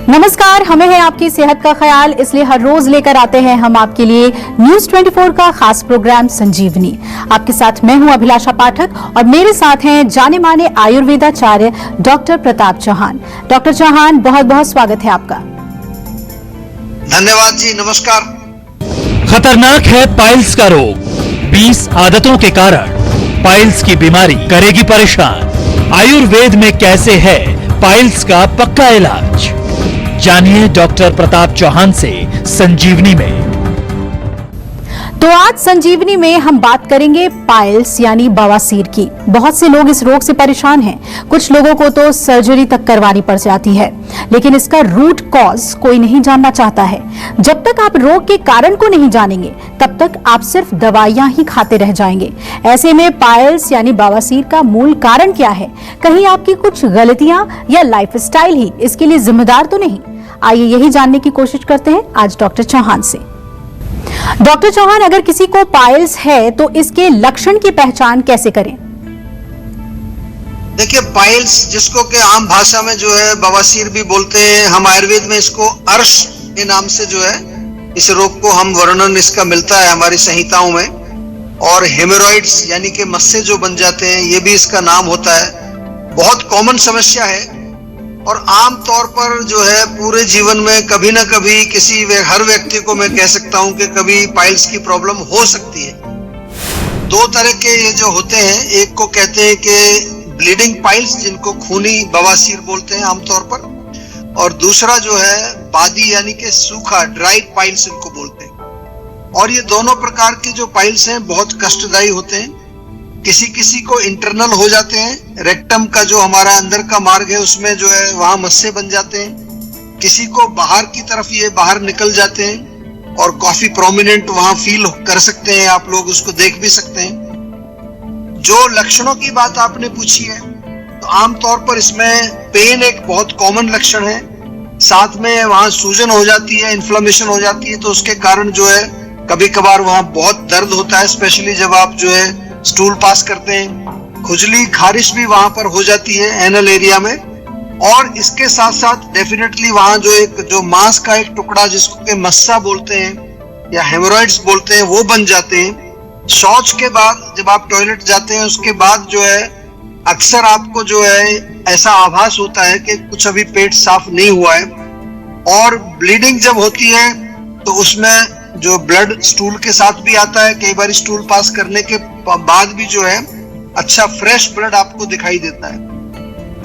नमस्कार, हमें है आपकी सेहत का ख्याल, इसलिए हर रोज लेकर आते हैं हम आपके लिए न्यूज 24 का खास प्रोग्राम संजीवनी। आपके साथ मैं हूं अभिलाषा पाठक और मेरे साथ हैं जाने माने आयुर्वेदाचार्य डॉक्टर प्रताप चौहान। डॉक्टर चौहान, बहुत बहुत स्वागत है आपका। धन्यवाद जी, नमस्कार। खतरनाक है पाइल्स का रोग। 20 आदतों के कारण पाइल्स की बीमारी करेगी परेशान। आयुर्वेद में कैसे है पाइल्स का पक्का इलाज, जानिए डॉक्टर प्रताप चौहान से संजीवनी में। तो आज संजीवनी में हम बात करेंगे पाइल्स यानी बवासीर की। बहुत से लोग इस रोग से परेशान हैं। कुछ लोगों को तो सर्जरी तक करवानी पड़ जाती है, लेकिन इसका रूट कॉज कोई नहीं जानना चाहता है। जब तक आप रोग के कारण को नहीं जानेंगे, तब तक आप सिर्फ दवाइयां ही खाते रह जाएंगे। ऐसे में पाइल्स यानी बवासीर का मूल कारण क्या है? कहीं आपकी कुछ गलतियां या लाइफस्टाइल ही इसके लिए जिम्मेदार तो नहीं? आइए यही जानने की कोशिश करते हैं आज डॉक्टर चौहान से। डॉक्टर चौहान, अगर किसी को पाइल्स है तो इसके लक्षण की पहचान कैसे करें? देखिए, पाइल्स जिसको के आम भाषा में जो है बवासीर भी बोलते हैं, हम आयुर्वेद में इसको अर्श के नाम से जो है इस रोग को हम वर्णन इसका मिलता है हमारी संहिताओं में। और हेमोरॉइड्स यानी कि मस्से जो बन जाते हैं, ये भी इसका नाम होता है। बहुत कॉमन समस्या है और आम तौर पर जो है पूरे जीवन में कभी ना कभी हर व्यक्ति को मैं कह सकता हूं कि कभी पाइल्स की प्रॉब्लम हो सकती है। दो तरह के ये जो होते हैं, एक को कहते हैं कि ब्लीडिंग पाइल्स, जिनको खूनी बवासीर बोलते हैं आमतौर पर, और दूसरा जो है बादी यानी कि सूखा ड्राई पाइल्स इनको बोलते हैं। और ये दोनों प्रकार के जो पाइल्स हैं बहुत कष्टदायी होते हैं। किसी किसी को इंटरनल हो जाते हैं, रेक्टम का जो हमारा अंदर का मार्ग है उसमें जो है वहां मस्से बन जाते हैं। किसी को बाहर की तरफ ये बाहर निकल जाते हैं और काफी प्रोमिनेंट वहां फील कर सकते हैं, आप लोग उसको देख भी सकते हैं। जो लक्षणों की बात आपने पूछी है, तो आमतौर पर इसमें पेन एक बहुत कॉमन लक्षण है। साथ में वहां सूजन हो जाती है, इन्फ्लेमेशन हो जाती है, तो उसके कारण जो है कभी कभार वहां बहुत दर्द होता है, स्पेशली जब आप जो है स्टूल पास करते हैं। खुजली खारिश भी वहां पर हो जाती है एनल एरिया में। और इसके साथ साथ डेफिनेटली वहां जो मांस का एक टुकड़ा जिसको के मस्सा बोलते हैं या हेमोरॉइड्स बोलते हैं, वो बन जाते हैं। शौच के बाद जब आप टॉयलेट जाते हैं, उसके बाद जो है अक्सर आपको जो है ऐसा आभास होता है कि कुछ अभी पेट साफ नहीं हुआ है। और ब्लीडिंग जब होती है तो उसमें जो ब्लड स्टूल के साथ भी आता है, कई बार स्टूल पास करने के बाद भी जो है अच्छा फ्रेश ब्लड आपको दिखाई देता है।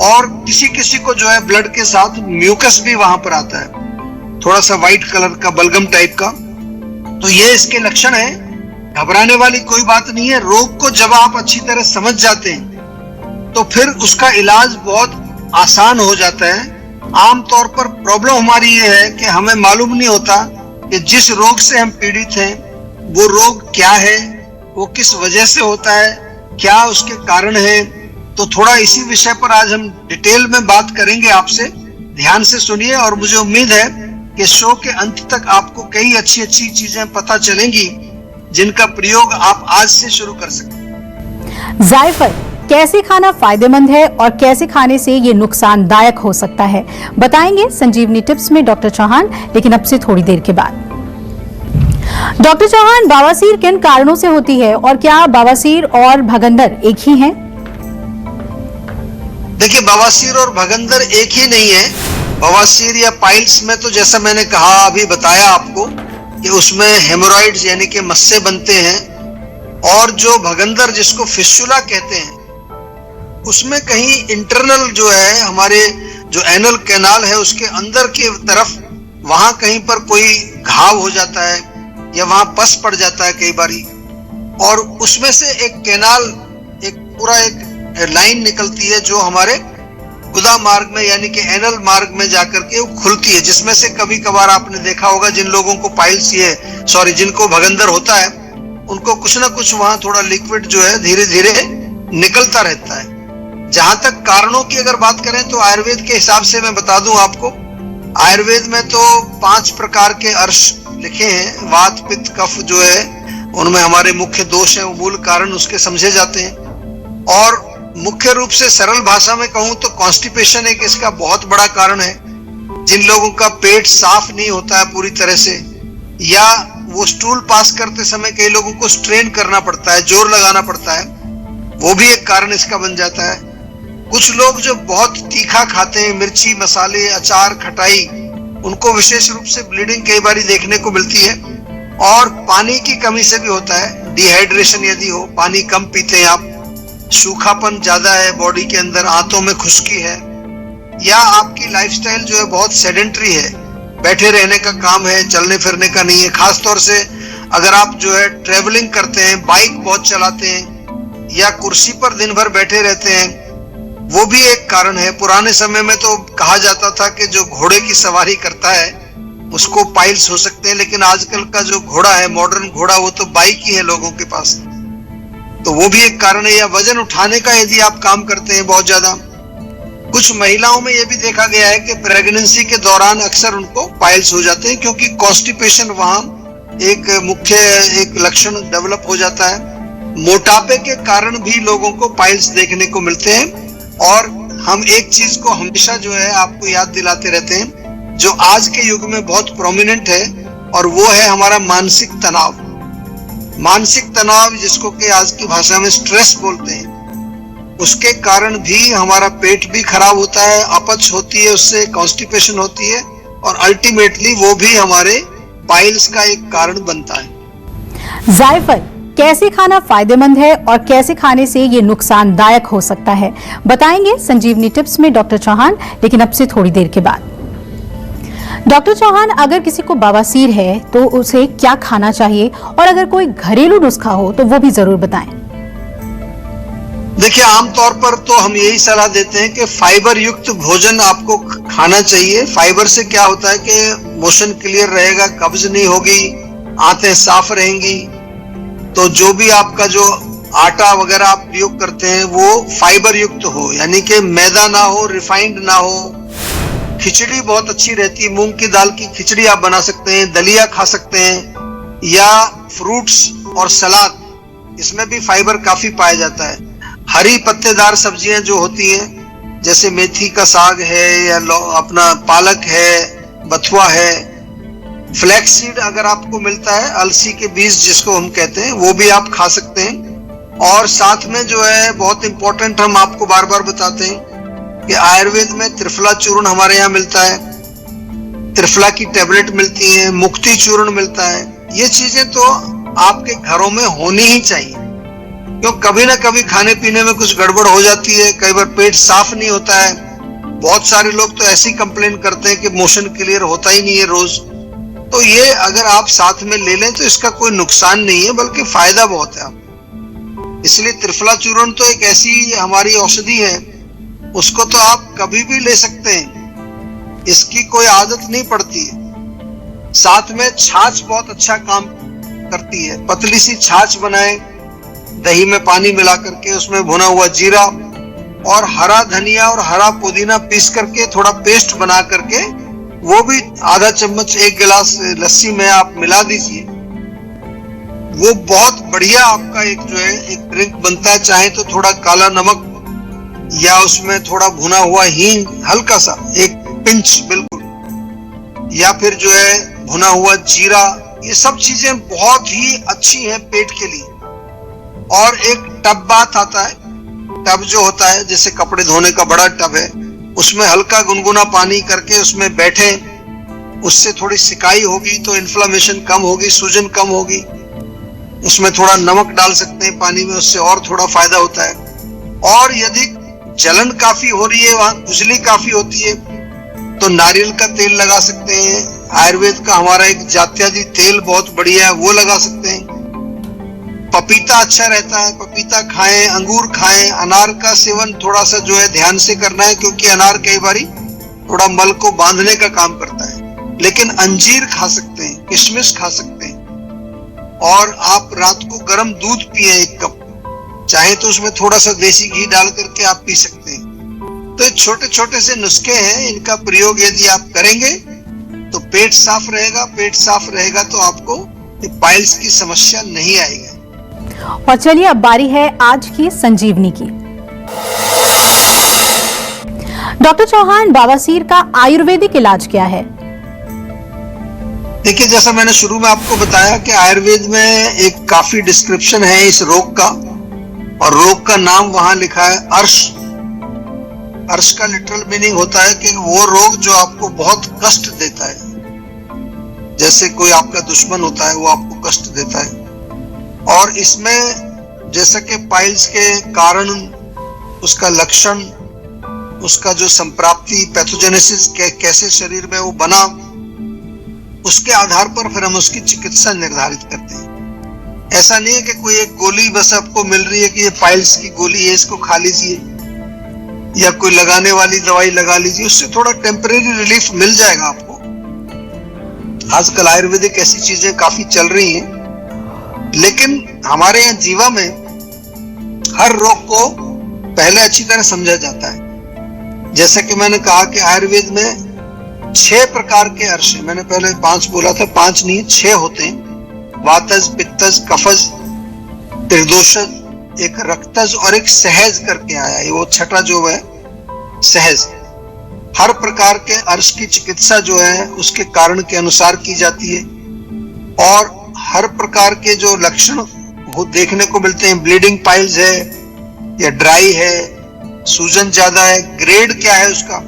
और किसी किसी को जो है ब्लड के साथ म्यूकस भी वहां पर आता है, थोड़ा सा व्हाइट कलर का बलगम टाइप का। तो ये इसके लक्षण है। घबराने वाली कोई बात नहीं है। रोग को जब आप अच्छी तरह समझ जाते हैं तो फिर उसका इलाज बहुत आसान हो जाता है। आमतौर पर प्रॉब्लम हमारी ये है कि हमें मालूम नहीं होता कि जिस रोग से हम पीड़ित हैं वो रोग क्या है, वो किस वजह से होता है, क्या उसके कारण है। तो थोड़ा इसी विषय पर आज हम डिटेल में बात करेंगे आपसे। ध्यान से सुनिए और मुझे उम्मीद है कि शो के अंत तक आपको कई अच्छी अच्छी चीजें पता चलेंगी जिनका प्रयोग आप आज से शुरू कर सकते। जायफल कैसे खाना फायदेमंद है और कैसे खाने से ये नुकसानदायक हो सकता है, बताएंगे संजीवनी टिप्स में डॉक्टर चौहान, लेकिन अब से थोड़ी देर के बाद। डॉक्टर चौहान, बवासीर किन कारणों से होती है और क्या बवासीर और भगंदर एक ही हैं? देखिए, बवासीर और भगंदर एक ही नहीं है। बवासीर या पाइल्स में तो जैसा मैंने कहा अभी बताया आपको कि उसमें हेमोरॉइड्स यानी कि मस्से बनते हैं। और जो भगंदर जिसको फिस्टुला कहते हैं, उसमें कहीं इंटरनल जो है हमारे जो एनल कैनाल है उसके अंदर की तरफ वहां कहीं पर कोई घाव हो जाता है या वहां पस पड़ जाता है कई बारी। और उसमें से एक कैनाल, एक पूरा एक लाइन निकलती है जो हमारे गुदा मार्ग में यानी कि एनल मार्ग में जाकर के वो खुलती है, जिसमें से कभी कभार आपने देखा होगा जिन लोगों को पाइल्स जिनको भगंदर होता है, उनको कुछ ना कुछ वहां थोड़ा लिक्विड जो है धीरे धीरे निकलता रहता है। जहां तक कारणों की अगर बात करें तो आयुर्वेद के हिसाब से मैं बता दूं आपको आयुर्वेद में तो 5 प्रकार के अर्श लिखे हैं। वात पित्त कफ जो है उनमें हमारे मुख्य दोष हैं, वो मूल कारण उसके समझे जाते हैं। और मुख्य रूप से सरल भाषा में कहूं तो कॉन्स्टिपेशन एक इसका बहुत बड़ा कारण है। जिन लोगों का पेट साफ नहीं होता है पूरी तरह से, या वो स्टूल पास करते समय कई लोगों को स्ट्रेन करना पड़ता है, जोर लगाना पड़ता है, वो भी एक कारण इसका बन जाता है। कुछ लोग जो बहुत तीखा खाते हैं, मिर्ची मसाले अचार खटाई, उनको विशेष रूप से ब्लीडिंग कई बार देखने को मिलती है। और पानी की कमी से भी होता है, डिहाइड्रेशन यदि हो, पानी कम पीते हैं आप, सूखापन ज्यादा है बॉडी के अंदर, आंतों में खुश्की है, या आपकी लाइफस्टाइल जो है बहुत सेडेंटरी है, बैठे रहने का काम है, चलने फिरने का नहीं है। खासतौर से अगर आप जो है ट्रेवलिंग करते हैं, बाइक बहुत चलाते हैं, या कुर्सी पर दिन भर बैठे रहते हैं, वो भी एक कारण है। पुराने समय में तो कहा जाता था कि जो घोड़े की सवारी करता है उसको पाइल्स हो सकते हैं, लेकिन आजकल का जो घोड़ा है, मॉडर्न घोड़ा, वो तो बाइक ही है लोगों के पास, तो वो भी एक कारण है। या वजन उठाने का यदि आप काम करते हैं बहुत ज्यादा। कुछ महिलाओं में यह भी देखा गया है कि प्रेगनेंसी के दौरान अक्सर उनको पाइल्स हो जाते हैं, क्योंकि कॉन्स्टिपेशन वहां एक मुख्य एक लक्षण डेवलप हो जाता है। मोटापे के कारण भी लोगों को पाइल्स देखने को मिलते हैं। और हम एक चीज को हमेशा जो है आपको याद दिलाते रहते हैं, जो आज के युग में बहुत प्रोमिनेंट है, और वो है हमारा मानसिक तनाव। मानसिक तनाव, जिसको कि आज की भाषा में स्ट्रेस बोलते हैं, उसके कारण भी हमारा पेट भी खराब होता है, अपच होती है, उससे कॉन्स्टिपेशन होती है, और अल्टीमेटली वो भी हमारे पाइल्स का एक कारण बनता है। जायफल कैसे खाना फायदेमंद है और कैसे खाने से ये नुकसानदायक हो सकता है, बताएंगे संजीवनी टिप्स में डॉक्टर चौहान, लेकिन अब से थोड़ी देर के बाद। डॉक्टर चौहान, अगर किसी को बवासीर है तो उसे क्या खाना चाहिए, और अगर कोई घरेलू नुस्खा हो तो वो भी जरूर बताएं। देखिए, आमतौर पर तो हम यही सलाह देते हैं कि फाइबर युक्त भोजन आपको खाना चाहिए। फाइबर से क्या होता है कि मोशन क्लियर रहेगा, कब्ज नहीं होगी, आंतें साफ रहेंगी। तो जो भी आपका जो आटा वगैरह आप प्रयोग करते हैं वो फाइबर युक्त हो, यानी कि मैदा ना हो, रिफाइंड ना हो। खिचड़ी बहुत अच्छी रहती है, मूंग की दाल की खिचड़ी आप बना सकते हैं, दलिया खा सकते हैं, या फ्रूट्स और सलाद, इसमें भी फाइबर काफी पाया जाता है। हरी पत्तेदार सब्जियां जो होती हैं, जैसे मेथी का साग है, या अपना पालक है, बथुआ है, फ्लैक्स सीड अगर आपको मिलता है, अलसी के बीज जिसको हम कहते हैं, वो भी आप खा सकते हैं। और साथ में जो है बहुत इंपॉर्टेंट, हम आपको बार बार बताते हैं कि आयुर्वेद में त्रिफला चूर्ण हमारे यहाँ मिलता है, त्रिफला की टेबलेट मिलती है, मुक्ति चूर्ण मिलता है। ये चीजें तो आपके घरों में होनी ही चाहिए, क्यों कभी ना कभी खाने पीने में कुछ गड़बड़ हो जाती है, कई बार पेट साफ नहीं होता है। बहुत सारे लोग तो ऐसी कंप्लेन करते हैं कि मोशन क्लियर होता ही नहीं है रोज। तो ये अगर आप साथ में ले लें तो इसका कोई नुकसान नहीं है, बल्कि फायदा बहुत है आप। इसलिए त्रिफला चूर्ण तो एक ऐसी हमारी औषधि है, उसको तो आप कभी भी ले सकते हैं, इसकी कोई आदत नहीं पड़ती है। साथ में छाछ बहुत अच्छा काम करती है। पतली सी छाछ बनाएं, दही में पानी मिला करके, उसमें भुना हुआ जीरा और हरा धनिया और हरा पुदीना पीस करके थोड़ा पेस्ट बना करके, वो भी आधा चम्मच 1 गिलास लस्सी में आप मिला दीजिए। वो बहुत बढ़िया आपका एक जो है एक ड्रिंक बनता है। चाहे तो थोड़ा काला नमक या उसमें थोड़ा भुना हुआ हींग, हल्का सा एक पिंच बिल्कुल, या फिर जो है भुना हुआ जीरा, ये सब चीजें बहुत ही अच्छी हैं पेट के लिए। और एक टब बाथ आता है, टब जो होता है जैसे कपड़े धोने का बड़ा टब है, उसमें हल्का गुनगुना पानी करके उसमें बैठे, उससे थोड़ी सिकाई होगी तो इन्फ्लामेशन कम होगी, सूजन कम होगी। उसमें थोड़ा नमक डाल सकते हैं पानी में, उससे और थोड़ा फायदा होता है। और यदि जलन काफी हो रही है, वहां खुजली काफी होती है, तो नारियल का तेल लगा सकते हैं। आयुर्वेद का हमारा एक जात्यादि तेल बहुत बढ़िया है, वो लगा सकते हैं। पपीता अच्छा रहता है, पपीता खाएं, अंगूर खाएं। अनार का सेवन थोड़ा सा जो है ध्यान से करना है, क्योंकि अनार कई बारी थोड़ा मल को बांधने का काम करता है। लेकिन अंजीर खा सकते हैं, किशमिश खा सकते हैं। और आप रात को गर्म दूध पिए 1 कप, चाहे तो उसमें थोड़ा सा देसी घी डाल करके आप पी सकते हैं। तो ये छोटे छोटे से नुस्खे हैं, इनका प्रयोग यदि आप करेंगे तो पेट साफ रहेगा। पेट साफ रहेगा तो आपको पाइल्स की समस्या नहीं आएगी। और चलिए अब बारी है आज की संजीवनी की। डॉक्टर चौहान, बवासीर का आयुर्वेदिक इलाज क्या है? देखिए, जैसा मैंने शुरू में आपको बताया कि आयुर्वेद में एक काफी डिस्क्रिप्शन है इस रोग का, और रोग का नाम वहां लिखा है अर्श। अर्श का लिटरल मीनिंग होता है कि वो रोग जो आपको बहुत कष्ट देता है। जैसे कोई आपका दुश्मन होता है, वो आपको कष्ट देता है। और इसमें जैसा कि पाइल्स के कारण, उसका लक्षण, उसका जो संप्राप्ति, पैथोजेनेसिस कैसे शरीर में वो बना, उसके आधार पर फिर हम उसकी चिकित्सा निर्धारित करते हैं। ऐसा नहीं है कि कोई एक गोली बस आपको मिल रही है कि ये पाइल्स की गोली है, इसको खा लीजिए, या कोई लगाने वाली दवाई लगा लीजिए, उससे थोड़ा टेम्परेरी रिलीफ मिल जाएगा आपको। आजकल आयुर्वेदिक ऐसी चीजें काफी चल रही हैं, लेकिन हमारे यहाँ जीवा में हर रोग को पहले अच्छी तरह समझा जाता है। जैसा कि मैंने कहा कि आयुर्वेद में 6 प्रकार के अर्श हैं। मैंने पहले 5 बोला था, 5 नहीं 6 होते हैं। वातज, पित्तज, कफज, त्रिदोषज, एक रक्तज और एक सहज करके आया है, वो छठा जो है सहज। हर प्रकार के अर्श की चिकित्सा जो है उसके कारण के अनुसार की जाती है, और हर प्रकार के जो लक्षण वो देखने को मिलते हैं, ब्लीडिंग पाइल्स है या ड्राई है, सूजन ज्यादा है, ग्रेड क्या है उसका,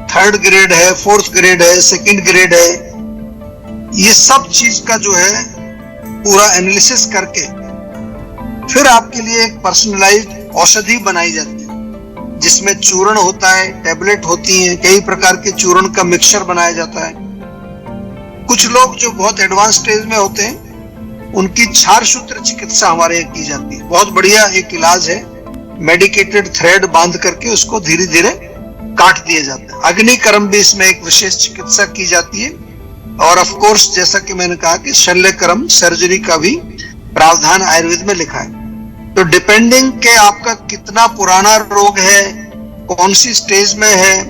3rd ग्रेड है, 4th ग्रेड है, 2nd ग्रेड है, ये सब चीज का जो है पूरा एनालिसिस करके फिर आपके लिए एक पर्सनलाइज्ड औषधि बनाई जाती है, जिसमें चूर्ण होता है, टैबलेट होती हैं, कई प्रकार के चूर्ण का मिक्सचर बनाया जाता है। कुछ लोग जो बहुत एडवांस स्टेज में होते हैं, उनकी क्षार सूत्र चिकित्सा हमारे यहाँ की जाती है। बहुत बढ़िया एक इलाज है, मेडिकेटेड थ्रेड बांध करके उसको धीरे धीरे काट दिया जाता है। अग्निकर्म भी इसमें एक विशेष चिकित्सा की जाती है। और ऑफ कोर्स जैसा कि मैंने कहा कि शल्यकर्म, सर्जरी का भी प्रावधान आयुर्वेद में लिखा है। तो डिपेंडिंग के आपका कितना पुराना रोग है, कौन सी स्टेज में है,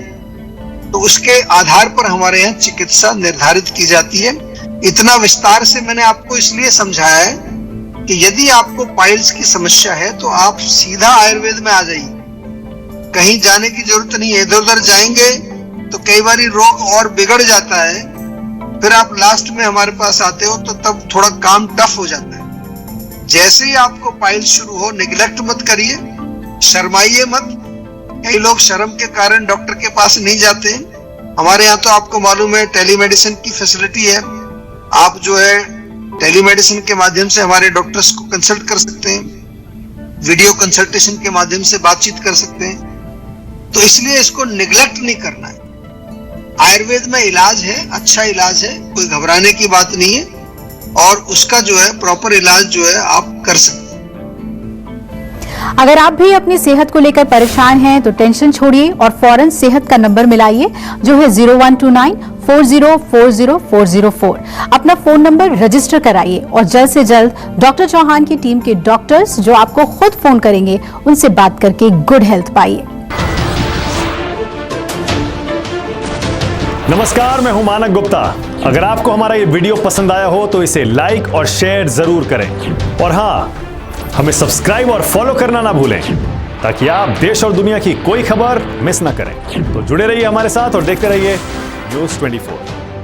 तो उसके आधार पर हमारे यहाँ चिकित्सा निर्धारित की जाती है। इतना विस्तार से मैंने आपको इसलिए समझाया है कि यदि आपको पाइल्स की समस्या है तो आप सीधा आयुर्वेद में आ जाइए, कहीं जाने की जरूरत नहीं है। इधर उधर जाएंगे तो कई बार रोग और बिगड़ जाता है, फिर आप लास्ट में हमारे पास आते हो तो तब थोड़ा काम टफ हो जाता है। जैसे ही आपको पाइल्स शुरू हो, निगलेक्ट मत करिए, शर्माइए मत। कई लोग शर्म के कारण डॉक्टर के पास नहीं जाते हैं। हमारे यहाँ तो आपको मालूम है टेलीमेडिसिन की फैसिलिटी है। आप जो है टेलीमेडिसिन के माध्यम से हमारे डॉक्टर्स को कंसल्ट कर सकते हैं, वीडियो कंसल्टेशन के माध्यम से बातचीत कर सकते हैं। तो इसलिए इसको निगलेक्ट नहीं करना है। आयुर्वेद में इलाज है, अच्छा इलाज है, कोई घबराने की बात नहीं है, और उसका जो है प्रॉपर इलाज जो है आप कर सकते हैं। अगर आप भी अपनी सेहत को लेकर परेशान हैं तो टेंशन छोड़िए और फौरन सेहत का नंबर मिलाइए, जो है 0129404004। अपना फोन नंबर रजिस्टर कराइए और जल्द से जल्द डॉक्टर चौहान की टीम के डॉक्टर्स जो आपको खुद फोन करेंगे, उनसे बात करके गुड हेल्थ पाइए। नमस्कार, मैं हूं मानक गुप्ता। अगर आपको हमारा ये वीडियो पसंद आया हो तो इसे लाइक और शेयर जरूर करें, और हाँ, हमें सब्सक्राइब और फॉलो करना ना भूलें, ताकि आप देश और दुनिया की कोई खबर मिस ना करें। तो जुड़े रहिए हमारे साथ और देखते रहिए News 24।